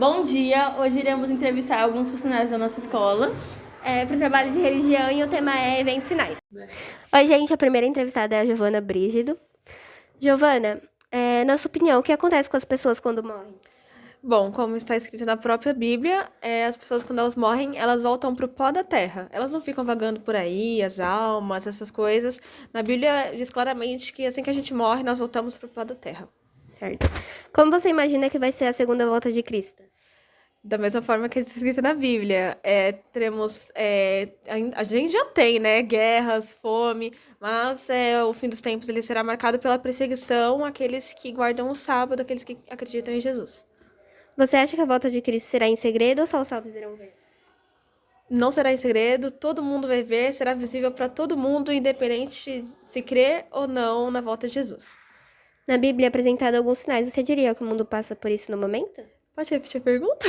Bom dia! Hoje iremos entrevistar alguns funcionários da nossa escola. Para o trabalho de religião e o tema é eventos finais. Oi, gente, a primeira entrevistada é a Giovana Brígido. Giovana, na sua opinião, o que acontece com as pessoas quando morrem? Bom, como está escrito na própria Bíblia, as pessoas quando elas morrem, elas voltam pro pó da terra. Elas não ficam vagando por aí, as almas, essas coisas. Na Bíblia diz claramente que assim que a gente morre, nós voltamos pro pó da terra. Certo. Como você imagina que vai ser a segunda volta de Cristo? Da mesma forma que é escrito na Bíblia, teremos, a gente já tem, né, guerras, fome, mas o fim dos tempos ele será marcado pela perseguição àqueles que guardam o sábado, aqueles que acreditam em Jesus. Você acha que a volta de Cristo será em segredo ou só os salvos irão ver? Não será em segredo, todo mundo vai ver, será visível para todo mundo, independente se crer ou não na volta de Jesus. Na Bíblia é apresentado alguns sinais. Você diria que o mundo passa por isso no momento? Pode repetir a pergunta?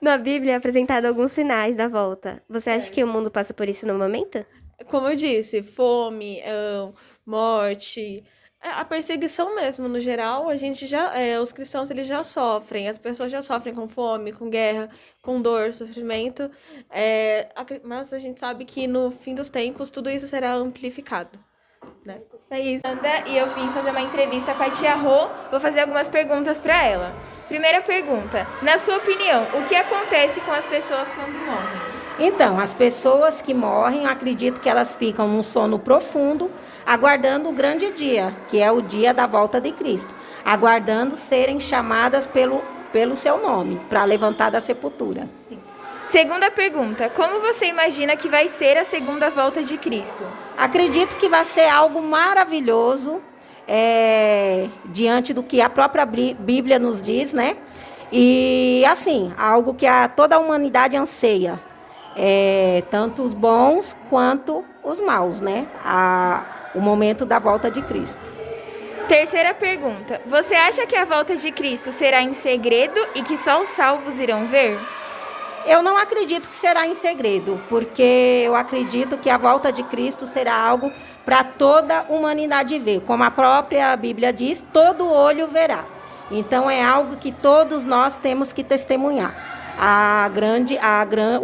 Na Bíblia é apresentado alguns sinais da volta. Você acha que o mundo passa por isso no momento? Como eu disse, fome, morte, a perseguição mesmo, no geral, a gente já, os cristãos eles já sofrem, as pessoas já sofrem com fome, com guerra, com dor, sofrimento, mas a gente sabe que no fim dos tempos tudo isso será amplificado, né? É isso. E eu vim fazer uma entrevista com a tia Rô. Vou fazer algumas perguntas para ela. Primeira pergunta: na sua opinião, o que acontece com as pessoas quando morrem? Então, as pessoas que morrem, eu acredito que elas ficam num sono profundo, aguardando o grande dia, que é o dia da volta de Cristo, aguardando serem chamadas pelo seu nome, para levantar da sepultura. Sim. Segunda pergunta: como você imagina que vai ser a segunda volta de Cristo? Acredito que vai ser algo maravilhoso, diante do que a própria Bíblia nos diz, né? E, assim, algo que toda a humanidade anseia. Tanto os bons quanto os maus, né? O momento da volta de Cristo. Terceira pergunta: você acha que a volta de Cristo será em segredo e que só os salvos irão ver? Eu não acredito que será em segredo, porque eu acredito que a volta de Cristo será algo para toda a humanidade ver. Como a própria Bíblia diz, todo olho verá. Então é algo que todos nós temos que testemunhar.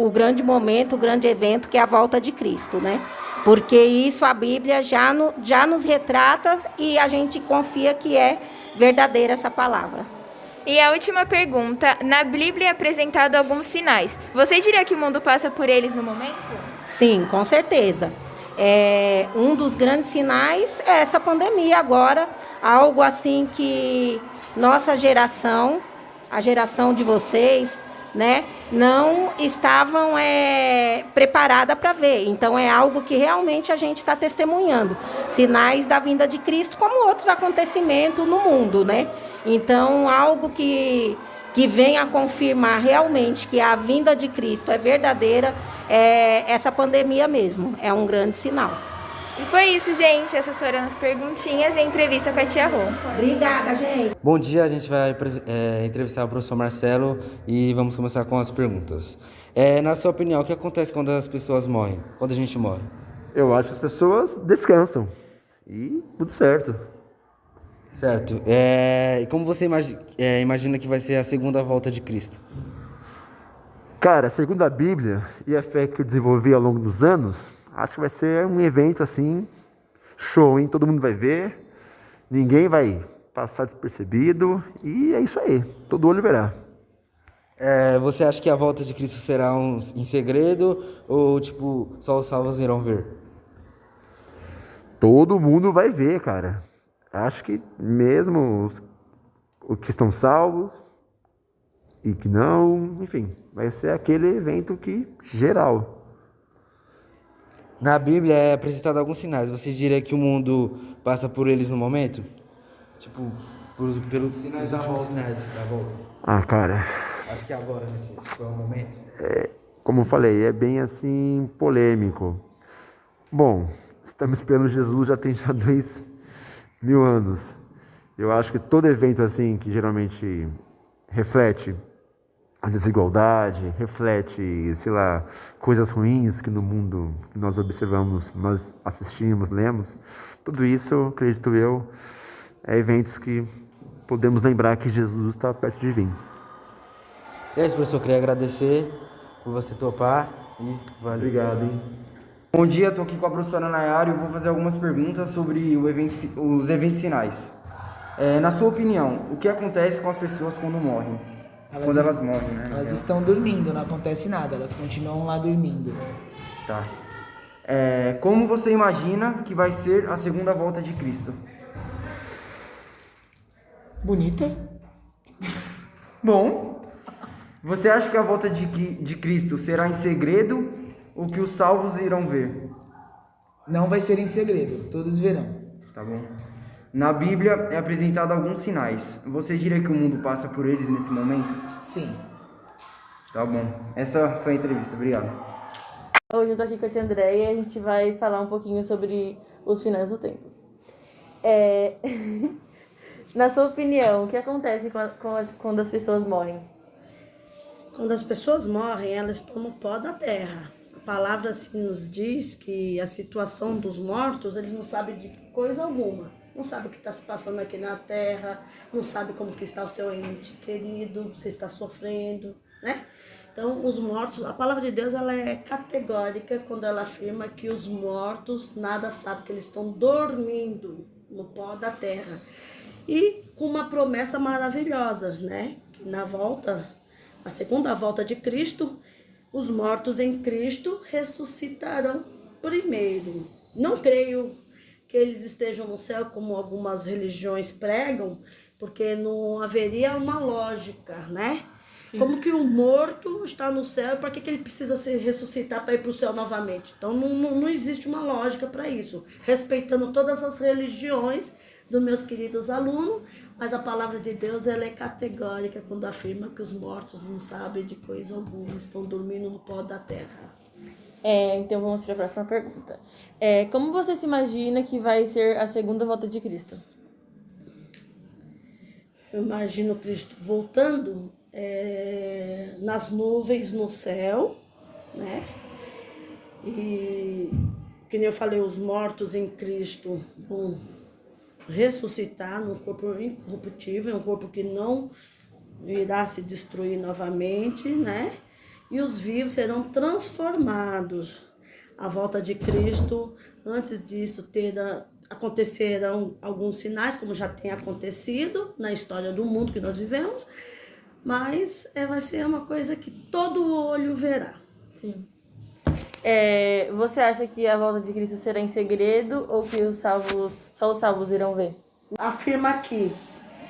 O grande momento, o grande evento que é a volta de Cristo, né? Porque isso a Bíblia já nos retrata e a gente confia que é verdadeira essa palavra. E a última pergunta: na Bíblia é apresentado alguns sinais. Você diria que o mundo passa por eles no momento? Sim, com certeza. Um dos grandes sinais é essa pandemia agora, algo assim que nossa geração, a geração de vocês, né, não estavam preparada para ver. Então é algo que realmente a gente está testemunhando, sinais da vinda de Cristo, como outros acontecimentos no mundo, né? Então algo que vem a confirmar realmente que a vinda de Cristo é verdadeira, essa pandemia mesmo, é um grande sinal. E foi isso, gente. Essas foram as perguntinhas e a entrevista com a tia Rô. Obrigada, gente. Bom dia, a gente vai entrevistar o professor Marcelo e vamos começar com as perguntas. Na sua opinião, o que acontece quando as pessoas morrem, quando a gente morre? Eu acho que as pessoas descansam e tudo certo. Certo. E como você imagina que vai ser a segunda volta de Cristo? Cara, segundo a Bíblia e a fé que eu desenvolvi ao longo dos anos, acho que vai ser um evento assim, show, hein? Todo mundo vai ver, ninguém vai passar despercebido e é isso aí, todo olho verá. Você acha que a volta de Cristo será em segredo ou, tipo, só os salvos irão ver? Todo mundo vai ver, cara. Acho que mesmo os que estão salvos e que não, enfim, vai ser aquele evento que geral. Na Bíblia é apresentado alguns sinais. Você diria que o mundo passa por eles no momento? Tipo, pelos sinais da volta. Ah, cara. Acho que agora, nesse momento. Como eu falei, é bem assim, polêmico. Bom, estamos esperando Jesus já tem 2.000 anos. Eu acho que todo evento assim, que geralmente reflete a desigualdade, reflete, sei lá, coisas ruins que no mundo que nós observamos, nós assistimos, lemos, tudo isso, acredito eu, eventos que podemos lembrar que Jesus está perto de vir. E é isso, professor. Eu queria agradecer por você topar e valeu. Obrigado, hein? Bom dia, estou aqui com a professora Nayara e eu vou fazer algumas perguntas sobre os eventos finais. Na sua opinião, o que acontece com as pessoas quando morrem? Quando elas morrem, né? Elas estão dormindo, não acontece nada, elas continuam lá dormindo. Tá. Como você imagina que vai ser a segunda volta de Cristo? Bonita? Bom, você acha que a volta de Cristo será em segredo ou que os salvos irão ver? Não vai ser em segredo, todos verão. Tá bom. Na Bíblia é apresentado alguns sinais. Você diria que o mundo passa por eles nesse momento? Sim. Tá bom. Essa foi a entrevista. Obrigado. Hoje eu tô aqui com a tia Andréia e a gente vai falar um pouquinho sobre os finais dos tempos. Na sua opinião, o que acontece quando as pessoas morrem? Quando as pessoas morrem, elas estão no pó da terra. A palavra assim nos diz que a situação dos mortos, eles não sabem de coisa alguma. Não sabe o que está se passando aqui na terra, não sabe como que está o seu ente querido, se está sofrendo, né? Então, os mortos, a palavra de Deus, ela é categórica quando ela afirma que os mortos nada sabem, que eles estão dormindo no pó da terra. E com uma promessa maravilhosa, né? Que na volta, a segunda volta de Cristo, os mortos em Cristo ressuscitarão primeiro. Não creio que eles estejam no céu como algumas religiões pregam, porque não haveria uma lógica, né? Sim. Como que o morto está no céu e para que ele precisa se ressuscitar para ir para o céu novamente? Então não existe uma lógica para isso. Respeitando todas as religiões dos meus queridos alunos, mas a palavra de Deus ela é categórica quando afirma que os mortos não sabem de coisa alguma, estão dormindo no pó da terra. Então vamos para a próxima pergunta. Como você se imagina que vai ser a segunda volta de Cristo? Eu imagino Cristo voltando nas nuvens no céu, né? E, que nem eu falei, os mortos em Cristo vão ressuscitar num corpo incorruptível, um corpo que não irá se destruir novamente, né? E os vivos serão transformados. A volta de Cristo, antes disso, acontecerão alguns sinais, como já tem acontecido na história do mundo que nós vivemos, mas vai ser uma coisa que todo olho verá. Sim. Você acha que a volta de Cristo será em segredo ou que só os salvos irão ver? Afirma aqui,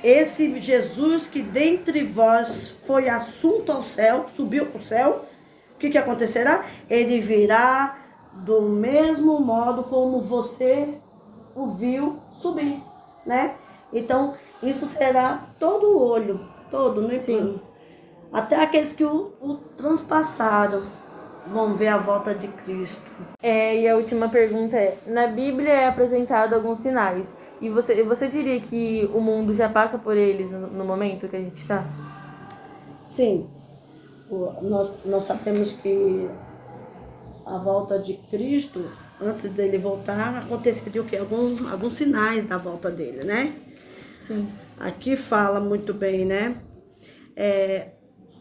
esse Jesus que dentre vós foi assunto ao céu, subiu para o céu, o que acontecerá? Ele virá do mesmo modo como você o viu subir, né? Então, isso será todo o olho, todo, né? Sim. Até aqueles que o transpassaram vão ver a volta de Cristo. E a última pergunta na Bíblia é apresentado alguns sinais. E você diria que o mundo já passa por eles no momento que a gente está? Sim. Nós sabemos que a volta de Cristo, antes dele voltar, aconteceria o quê? Alguns sinais da volta dele, né? Sim. Aqui fala muito bem, né?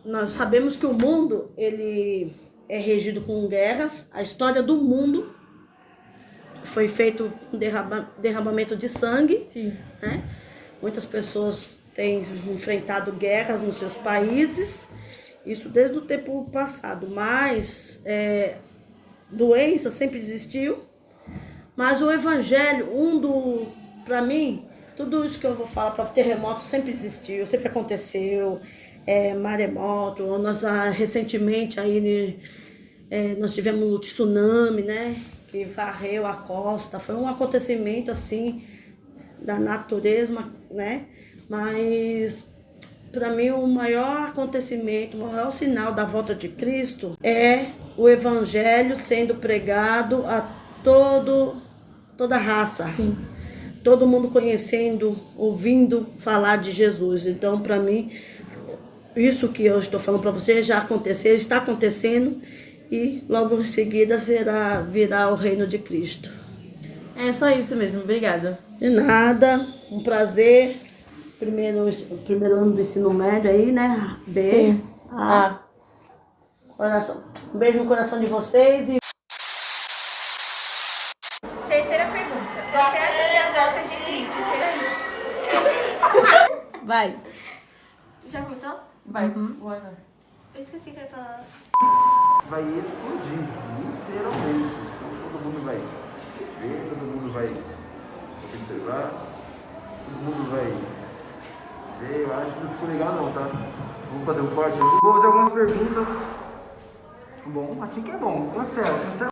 Nós sabemos que o mundo, ele é regido com guerras. A história do mundo foi feito com derramamento de sangue. Sim. Né? Muitas pessoas têm enfrentado guerras nos seus países, isso desde o tempo passado, mas doença sempre existiu, mas o evangelho, para mim, tudo isso que eu vou falar, para terremoto sempre existiu, sempre aconteceu, maremoto, nós recentemente aí, nós tivemos um tsunami, né, que varreu a costa, foi um acontecimento assim, da natureza, né, mas para mim o maior acontecimento, o maior sinal da volta de Cristo é o evangelho sendo pregado a toda a raça. Sim. Todo mundo conhecendo, ouvindo falar de Jesus. Então, para mim, isso que eu estou falando para você já aconteceu, está acontecendo e logo em seguida virá o reino de Cristo. É só isso mesmo, obrigada. De nada, um prazer. Primeiro ano do ensino médio aí, né? B. Sim. A. Coração. Um beijo no coração de vocês e... Terceira pergunta. Você acha que a volta de Cristo será... Vai. Já começou? Vai. Eu esqueci que eu ia falar. Vai explodir, literalmente. Todo mundo vai ver, todo mundo vai observar, todo mundo vai ver. Eu acho que não ficou legal não, tá? Vamos fazer um corte aqui. Vou fazer algumas perguntas. Bom, assim que é bom. Cancela.